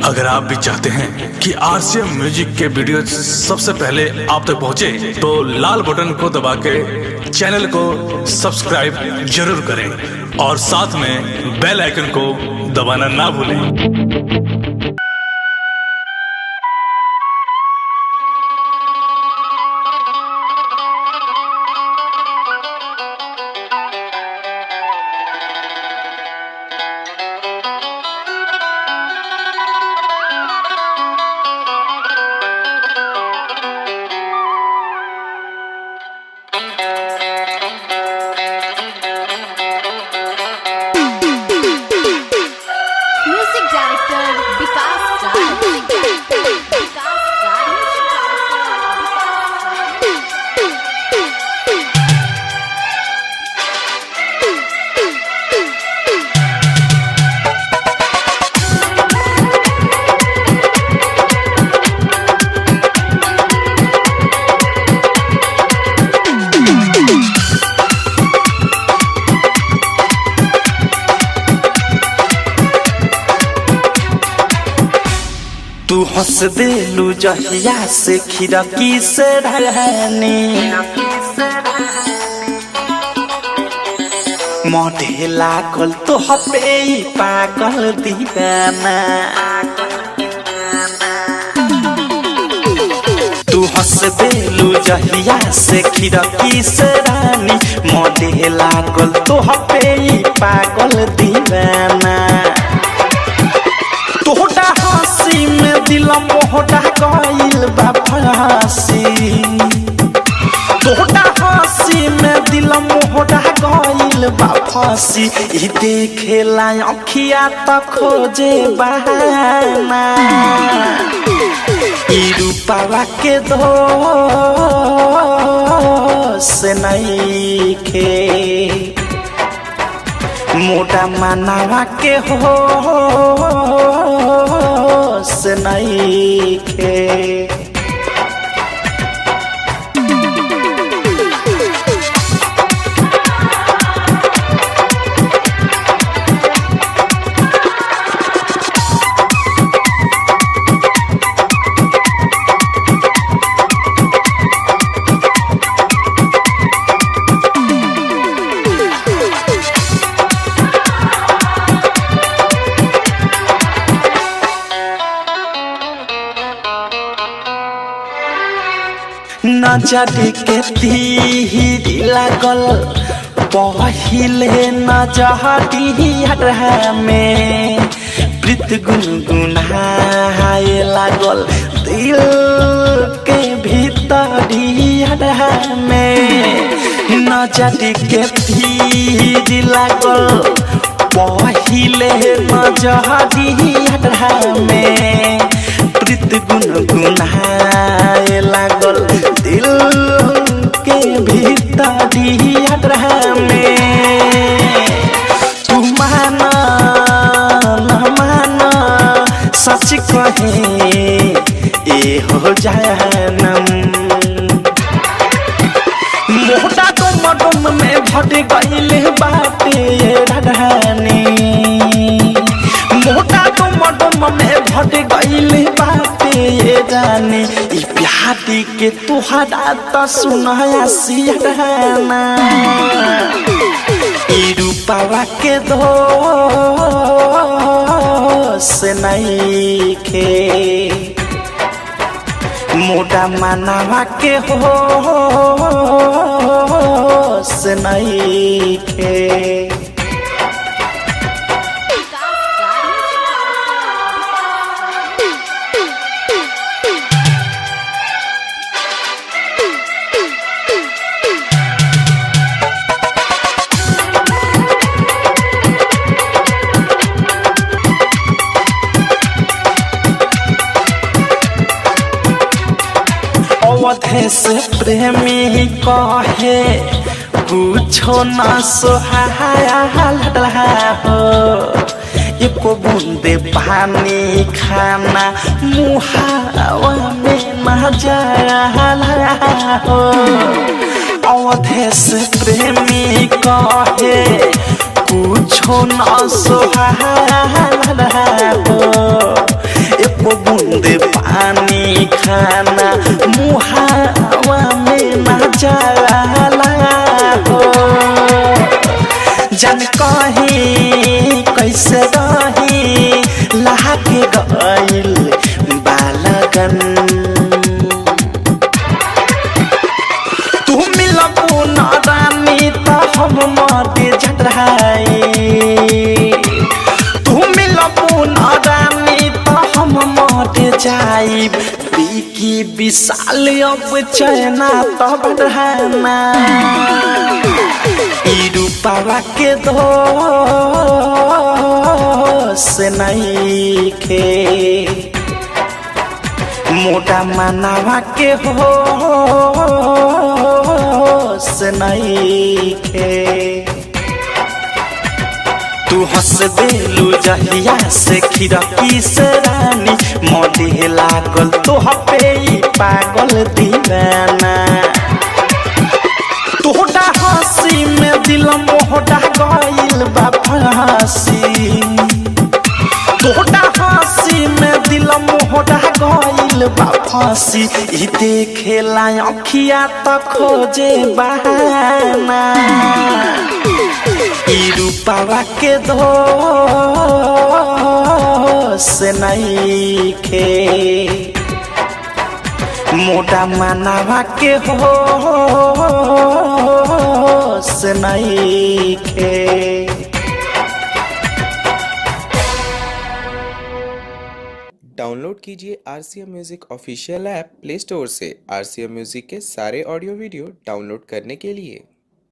अगर आप भी चाहते हैं कि आरसीएम म्यूजिक के वीडियो सबसे पहले आप तक पहुंचे, तो लाल बटन को दबा के चैनल को सब्सक्राइब जरूर करें और साथ में बेल आइकन को दबाना ना भूलें। म्यूजिक डायरेक्टर विकास राज। तू हंस देलू जहिया से खिड़की से रहनी मोढ़े लागल तो हपे पागल दीवाना। तू हंस देलू जहिया से खिड़की से रहनी मोढ़े लागल तो हपे पागल दीवाना। तोहरा हंसी में दिल मोहरा गइल बा फांसी। तोहरा हंसी में दिल मोहरा गइल बा फांसी। ई देखेला अखिया त खोजे बहाना। ई रूपवा के दोष नइखे मोटा मनावा के हो से नइखे। नजर के तीर लागल पहिले नजरिया में प्रीत गुनगुनाए लागल दिल के भीतरिया में। नजर के तीर लागल पहिले नजरिया में प्रीत गुनगुनाए लागल दिल के भीतरिया में। तू माना न माना सच कहे ए हो जानम। मोटा डुम में भट गइल बाटे रानी। मोटा डुम में भट गइल बाटे जाने। ई प्यारी के तुहरा त सुनाया सियाना। ई रूपवा के दोष नइखे मोटा मनावा के हो से नइखे। अवधे से प्रेमी कहे कुछो न सोहाया हो। एको बूंदे पानी खाना मुहावा में न जाला हो। अवधे से प्रेमी कहे कुछो न सोहाया हो। बहाना मुहावा में ना जाला हो जन कहीं कैसे रही लाके गइल बालगन तू मिलबू न रानी त हम मर जटराई तू मिलबू न रानी त हम मर जाई की विशाल अब चैना तो बढ़ाना ई रूपावा के दो से नहीं खे मोटा मनावा के हो से नहीं खे तू हंस देलू जहिया से खिड़की से रानी मोटे लागल तो पे पागल दीवाना तोहरा हंसी में दिल मोहटा गइल बा फांसी तोहरा हंसी में दिल मोहटा गइल बा फांसी ई देखेला अखिया त खोजे बहाना ई रूपावा के दो से नहीं खे मोटा मनावा के हो से नहीं खे डाउनलोड कीजिए RCM music official app play store से। RCM म्यूजिक के सारे ऑडियो वीडियो डाउनलोड करने के लिए